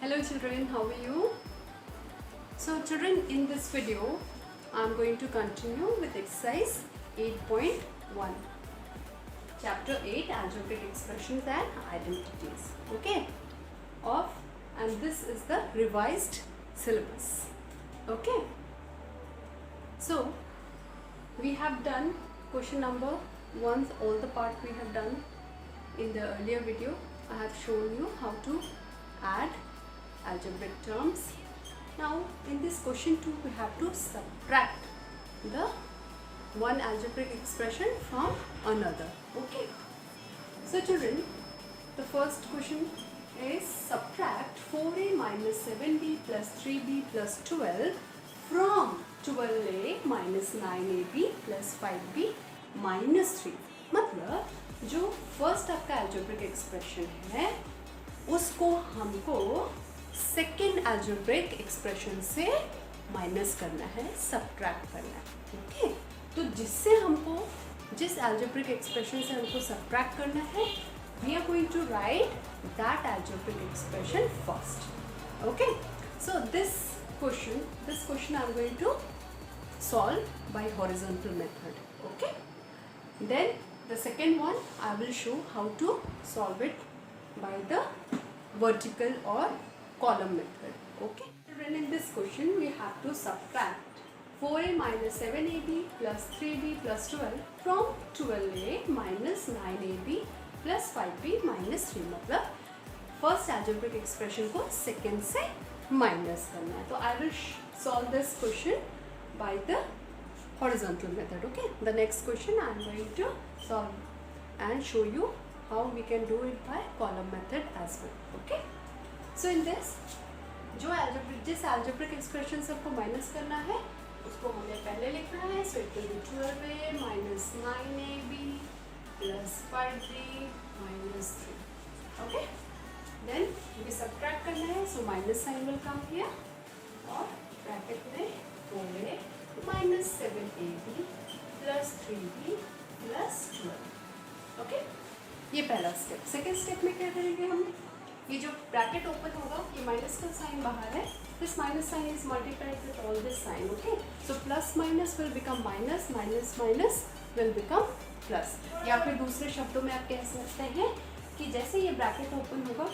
Hello children, how are you? So children, in this video I am going to continue with exercise 8.1, chapter 8, algebraic expressions and identities. Okay, and this is the revised syllabus. Okay, so we have done question number 1, all the part we have done in the earlier video. I have shown you how to add algebraic terms. Now in this question 2 we have to subtract the one algebraic expression from another. Okay, so children, the first question is subtract 4a minus 7b plus 3b plus 12 from 12a minus 9ab plus 5b minus 3. मतलब जो first आपका algebraic expression है उसको हमको second algebraic expression से minus करना है, subtract करना है. ओके, तो जिससे हमको जिस algebraic एक्सप्रेशन से हमको सब्ट्रैक्ट करना है, we are going to write that algebraic expression first. Okay, so this question I am going to solve by horizontal method. Okay, then the second one I will show how to solve it by the vertical or column method. Okay, children, in this question we have to subtract 4a minus 7ab plus 3b plus 12 from 12a minus 9ab plus 5b minus 3. मतलब first algebraic expression को second से minus करना है. तो I will solve this question by the horizontal method. Okay, the next question I am going to solve and show you how we can do it by column method as well. Okay, so in this जिस algebraic expression से आपको minus करना है उसको हमें पहले लिखना है. So it will be 12a minus 9ab plus 5b minus 3. Okay, then we subtract करना है. So minus sign will come here और ब्रैकेट में 4a minus 7ab plus 3b plus 12. Okay, ये पहला स्टेप. सेकेंड स्टेप में क्या करेंगे हम, ये जो ब्रैकेट ओपन होगा ये माइनस का साइन बाहर है. This minus sign is multiplied with all this sign. Okay, so plus minus will become minus, minus minus will become plus. या फिर दूसरे शब्दों में आप कह सकते हैं कि जैसे ये ब्रैकेट ओपन होगा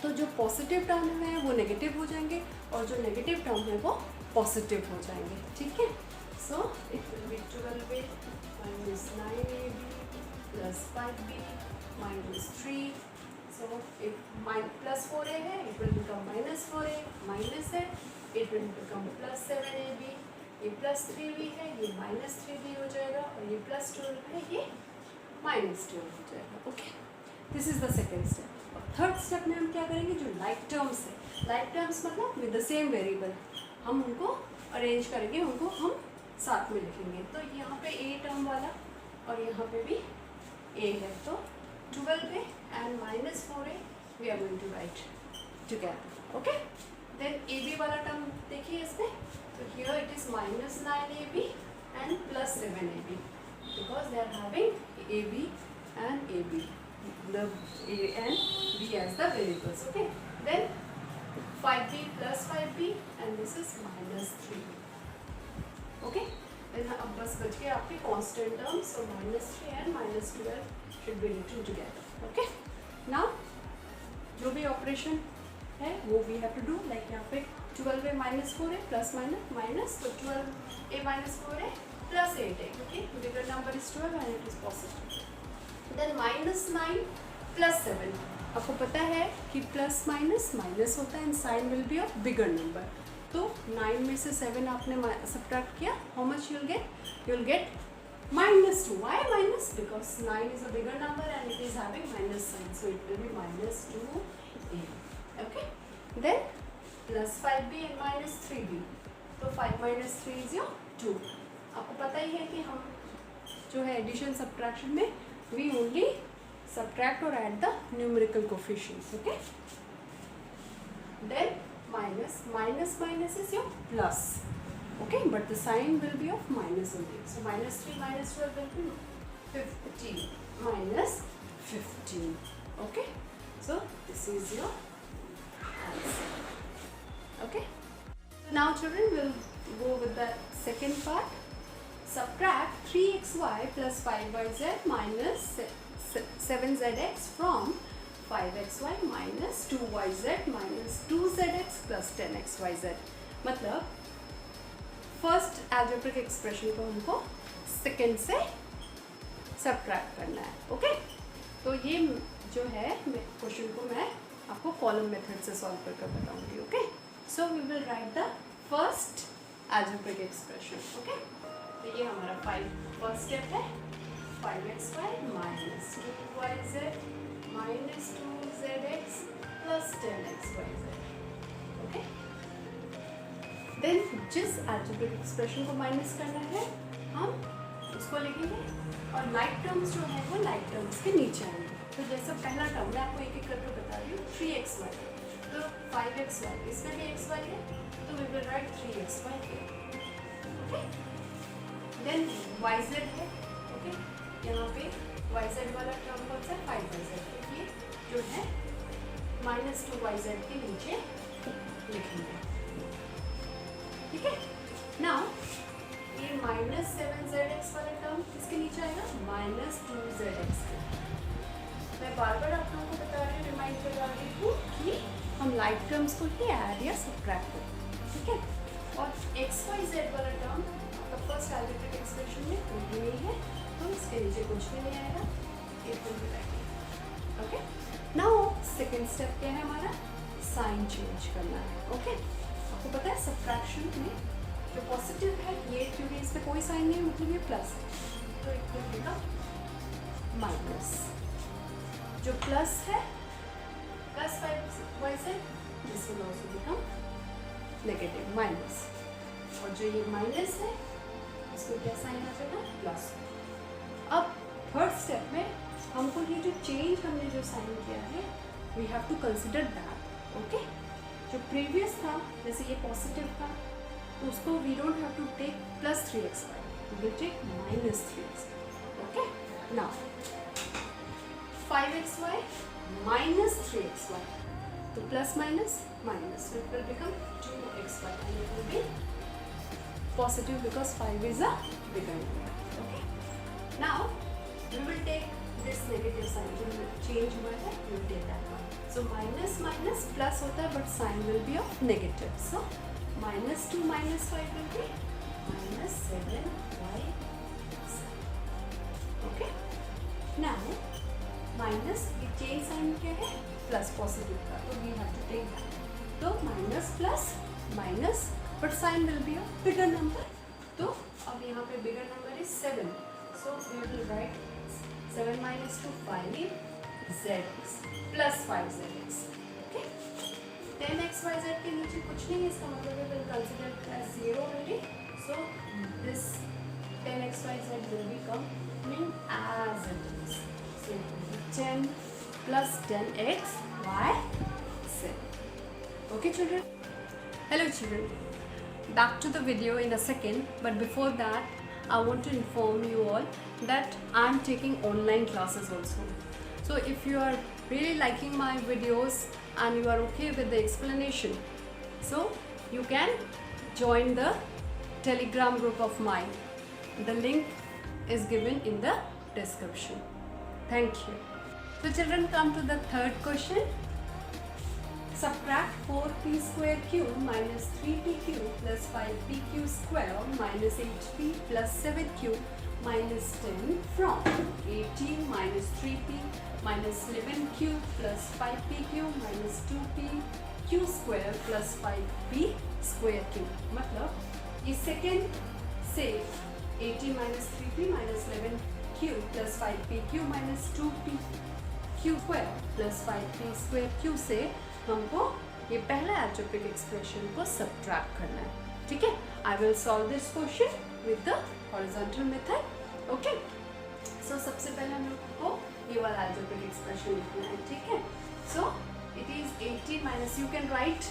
तो जो पॉजिटिव टर्म है वो नेगेटिव हो जाएंगे और जो नेगेटिव टर्म है वो पॉजिटिव हो जाएंगे. ठीक है, so it will be 12a minus 9ab plus 5b minus 3. So if plus 4a है it will become minus 4a, minus है it will become plus 7ab. ये plus 3b है ये minus 3b हो जाएगा और ये plus 12 है ये minus 12 हो जाएगा. Okay, this is the second step. Third step में हम क्या करेंगे, जो लाइक टर्म्स है, लाइक टर्म्स मतलब विद द सेम वेरिएबल, हम उनको अरेंज करेंगे, उनको हम साथ में लिखेंगे. तो यहाँ पे a टर्म वाला और यहाँ पे भी a है, तो 12a and minus 4a we are going to write together. Okay, then ab वाला टर्म देखिए इसमें, तो here it is minus 9ab and plus 7ab because they are having ab and ab, the a and b as the variables. Okay, then 5b plus 5b and this is minus 3b. Okay, then अब बस बच गए आपके constant terms. So minus 3 and minus 12 should be written together. Okay, now जो भी operation है वो we have to do. Like यहाँ पे 12a minus 4a plus minus minus, तो 12a minus 4a plus 8a. Okay, bigger number is 12 and it is positive. Then minus 9 plus 7. आपको पता है कि प्लस माइनस माइनस होता है and sign will be of bigger number. तो 9 में से 7 आपने सब्ट्रैक्ट किया, how much you will get minus 2. Why minus? Because 9 is a bigger number and it is having minus sign, so it will be minus 2a. Okay, then plus 5b and minus 3b. तो 5 minus 3 is your 2. आपको पता ही है कि हम जो है addition subtraction में we only subtract or add the numerical coefficients. Okay, then minus minus is your plus. Okay, but the sign will be of minus only. So minus 3 minus 12 will be 15 minus 15. Okay, so this is your answer. Okay. So now children, we'll go with the second part. Subtract 3xy plus 5yz minus 7zx from 5xy minus 2yz minus 2zx plus 10xyz. मतलब first algebraic expression को हमको second से subtract करना है. Okay, तो ये जो है क्वेश्चन को मैं आपको कॉलम मेथड से सॉल्व करके बताऊंगी. Okay, so we will write the first algebraic expression. Okay, तो ये हमारा फर्स्ट स्टेप है. 5xy minus 2yz minus 2zx plus 10xyz. Okay, then जिस एल्जेब्रिक एक्सप्रेशन को माइनस करना है हम उसको लिखेंगे और लाइक टर्म्स जो है वो लाइक टर्म्स के नीचे आएंगे. तो जैसे पहला टर्म मैं आपको एक एक करके बता रही हूँ. 3xy, तो 5xy, इसमें भी xy है तो we will write 3xy here. Okay, then yz है. ओके, यहाँ पे yz वाला टर्म कौन सा है? 5yz. तो ये जो है माइनस 2yz के नीचे लिखेंगे. ठीक है. नाउ ये माइनस 7zx वाला टर्म किसके नीचे आएगा? Minus 2zx. मैं बार बार आप लोगों को बता रही हूँ, रिमाइंड करवा रही हूँ कि हम लाइक टर्म्स को ही ऐड या सब्ट्रैक्ट करें. ठीक है. और xyz वाला टर्म आपका फर्स्ट एल्जेब्रिक एक्सप्रेशन में कोई भी नहीं है तो इसके नीचे कुछ भी नहीं आएगा. ये फुल बताएंगे. ओके, नाउ सेकेंड स्टेप क्या है हमारा? साइन चेंज करना है. ओके, आपको पता है सब्ट्रैक्शन में जो पॉजिटिव है ये, क्योंकि इसमें कोई साइन नहीं है मतलब ये प्लस है तो एक हो जाएगा माइनस. जो प्लस है plus 5yz, this will also become negative minus. और जो ये माइनस है इसको क्या साइन आ जाएगा? प्लस. अब थर्ड स्टेप में हमको ये जो चेंज हमने जो साइन किया है we have to consider that. Okay, जो प्रीवियस था जैसे ये पॉजिटिव था तो उसको we don't have to take plus 3xy, we will take minus 3xy. Okay, now 5xy minus 3xy, तो plus minus minus, it will become 2xy and it will be positive because 5 is a bigger number. Okay, now we will take this negative sign, जो change हुआ है we will take that one. So minus minus plus होता है but sign will be of negative. So minus 2 minus 5 will be minus 7y. Okay. Now minus ये change sign क्या है? Plus positive का, तो we have to take that. तो minus plus minus but sign will be a bigger number. तो अब यहाँ पे bigger number is 7. So we will write 7 minus 2 5zx plus 5zx. Okay. 10xyz के नीचे कुछ नहीं है, इसका मतलब है we'll consider as 0 only. So this 10xyz will become as it is. So it will be 10 plus 10xyz. Okay children? Hello children. Back to the video in a second, but before that I want to inform you all that I am taking online classes also. So if you are really liking my videos and you are okay with the explanation, so you can join the Telegram group of mine. The link is given in the description. Thank you. So children, come to the third question. Subtract 4p square cube minus 3pq plus 5pq square minus 8p plus 7q minus 10 from 18 minus 3p minus 11q plus 5pq minus 2p q square plus 5p square q. मतलब इस second से 18 minus 3p minus 11q plus 5pq minus 2p q square plus 5p square q से हमको ये पहला algebraic expression को subtract करना है. ठीक है, I will solve this question with the horizontal method. Okay, so सबसे पहले हम लोग को ये वाला एल्जेब्रिक एक्सप्रेशन लिखना है. ठीक है, so it is 18 minus, you can write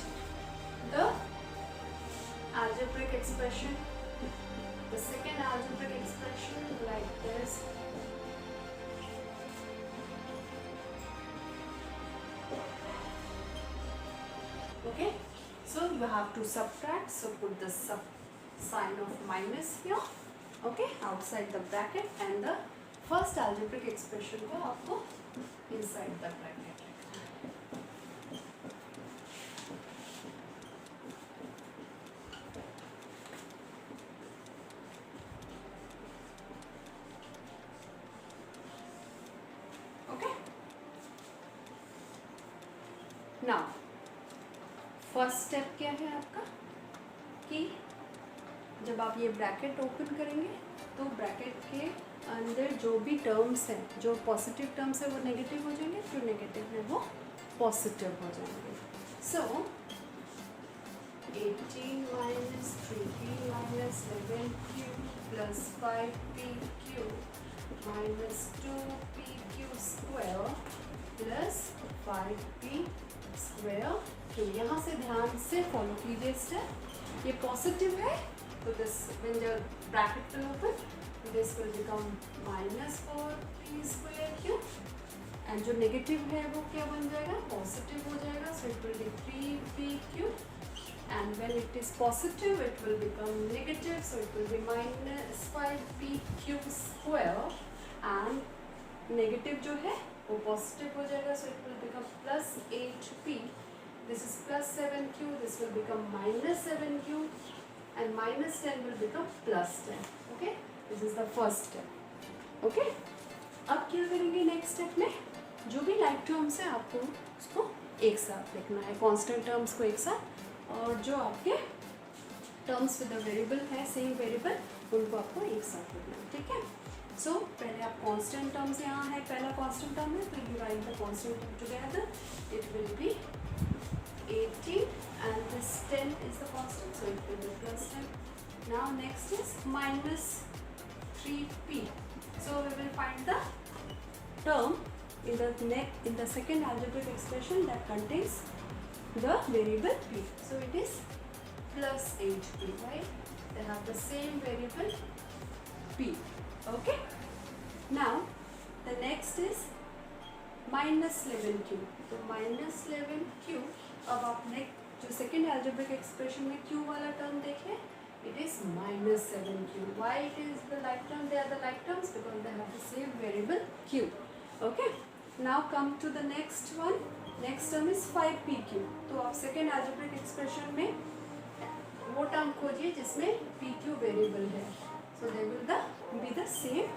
the algebraic expression, the second algebraic expression like this. you have to subtract, so put the sign of minus here, okay, outside the bracket, and the first algebraic expression को आपको inside the bracket रखना है. Okay. Now, first step क्या है आपका कि जब आप ये ब्रैकेट ओपन करेंगे तो ब्रैकेट के अंदर जो भी टर्म्स हैं, जो पॉजिटिव टर्म्स है वो नेगेटिव हो जाएंगे, जो नेगेटिव है वो पॉजिटिव हो जाएंगे. सो 18 minus 3p minus 11q plus 5pq minus 2pq square plus 5p square. तो यहाँ से ध्यान से फॉलो कीजिए स्टेप. ये पॉजिटिव है तो this when the bracket will open this will become minus 4p square q, and जो नेगेटिव है वो क्या बन जाएगा, पॉजिटिव हो जाएगा. So it will be 3pq, and when it is positive it will become negative, so it will be minus 5pq square, and negative जो है वो पॉजिटिव हो जाएगा. So it will become plus 8p. This is plus 7q, this will become minus 7q, and minus 10 will become plus 10. Okay, this is the first step. Okay, अब क्या करेंगे next step में, जो भी लाइक टर्म्स है आपको उसको एक साथ लिखना है, कांस्टेंट टर्म्स को एक साथ, और जो आपके टर्म्स विद द वेरिएबल है, सेम वेरिएबल, उनको आपको एक साथ लिखना है. ठीक है. सो पहले आप कांस्टेंट टर्म्स यहाँ है, पहला कांस्टेंट टर्म है, तो you right the constant term together. It will be 18 and this 10 is the constant, so it will be plus 10. Now next is minus 3p. So we will find the term in the second algebraic expression that contains the variable p. So it is plus 8p, right? They have the same variable p. Okay. Now the next is minus 11q. तो minus 11q. अब आपने जो second algebraic expression में q वाला term देखे, it is minus 7q. Why it is the like term? They are the like terms because they have the same variable q. Okay. Now come to the next one. Next term is 5pq. तो आप second algebraic expression में वो term खोजिए जिसमें pq variable है. So they will be the same.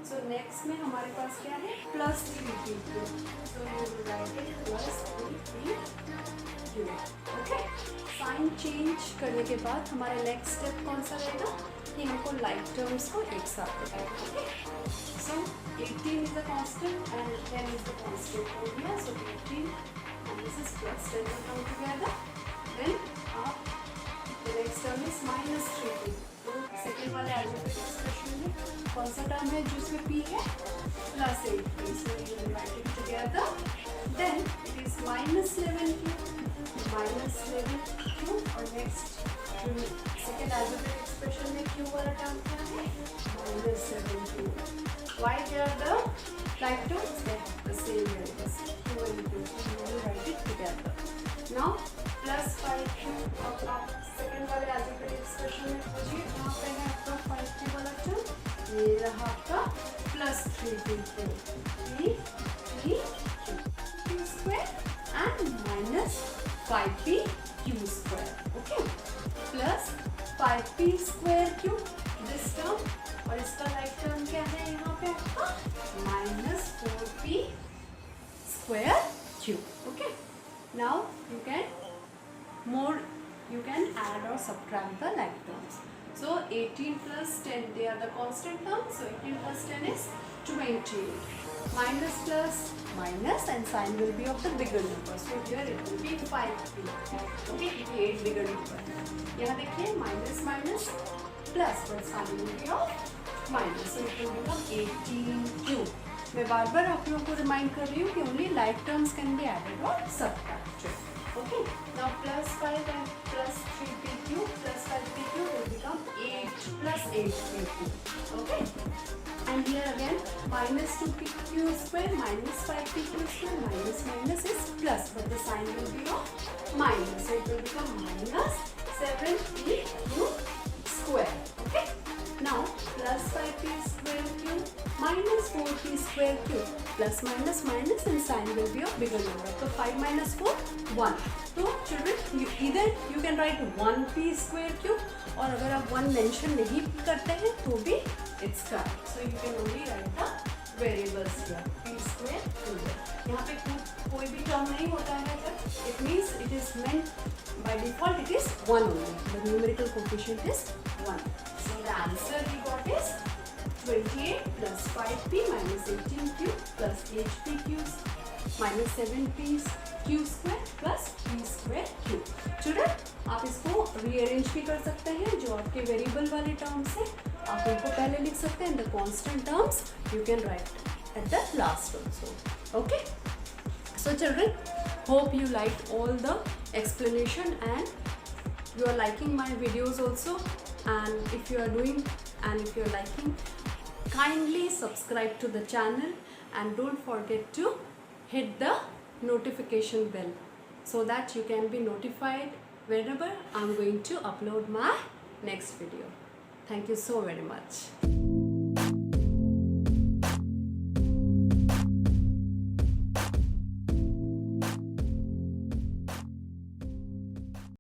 So next में हमारे पास क्या है, plus 3pq. So you will write it plus 3pq. Okay. Sign change करने के बाद हमारा नेक्स्ट स्टेप कौन सा रहेगा कि हमको लाइक टर्म्स को एक साथ लिखना है. Okay. So 18 is the constant and 10 is the constant हो गया. So 18 and this is plus 10 will come together. Then the next term is minus 3p. तो सेकेंड वाले algebraic एक्सप्रेशन में कौन सा टर्म है जिसमें p है, plus 8p. So you will write it together. Then it is minus 11q, minus 11q, और next second algebraic expression में q वाला टर्म क्या है, minus 7q. Why they are the like terms? They have the same values, q and q. So you will write it together. Now plus 5q. अब आप second वाले algebraic expression में खोजिए, यहाँ पे है आपका 5q वाला टर्म, ये रहा आपका plus 3p square and minus 5p q square. Okay, plus 5p square q this term, और इसका लाइक टर्म क्या है यहाँ पे आपका minus 4p square q. Okay, now you can add or subtract the like terms. So 18 plus 10, they are the constant terms. So 18 plus 10 is 20. Minus plus minus, and sign will be of the bigger number. So here it will be 5p. Okay, ये 8 bigger number. यहाँ देखिए minus minus plus, but sign will be of minus. So it will become 18q. मैं बार-बार आप लोगों को remind कर रही हूँ कि only like terms can be added or subtracted. Okay, now plus 5 and plus 3pq plus 5pq will become 8 plus 8pq. Okay, and here again minus 2pq square minus 5pq square minus is plus, but the sign will be of minus. So it will become minus 7pq square. Okay. Now plus 5p square cube minus 4p square cube, plus minus minus and sign will be of bigger number. So 5 minus 4, 1. So children, you can write 1p square cube, और अगर आप 1 mention नहीं करते हैं तो भी it's correct. So you can only write the variables here. p square cube. यहाँ पे कोई भी term नहीं होता है जब, it means it is meant by default it is 1 only. The numerical coefficient is 1. So the answer we got is 28 plus 5p minus 18q plus 8p cubes minus 7p q square plus p square cube. Children, आप इसको rearrange भी कर सकते हैं, जो आपके variable वाले terms है आप उनको पहले लिख सकते हैं, the constant terms you can write at the last also. Okay? So children, hope you liked all the explanation and you are liking my videos also, and if you are doing and if you are liking, kindly subscribe to the channel and don't forget to hit the notification bell so that you can be notified whenever I'm going to upload my next video. Thank you so very much.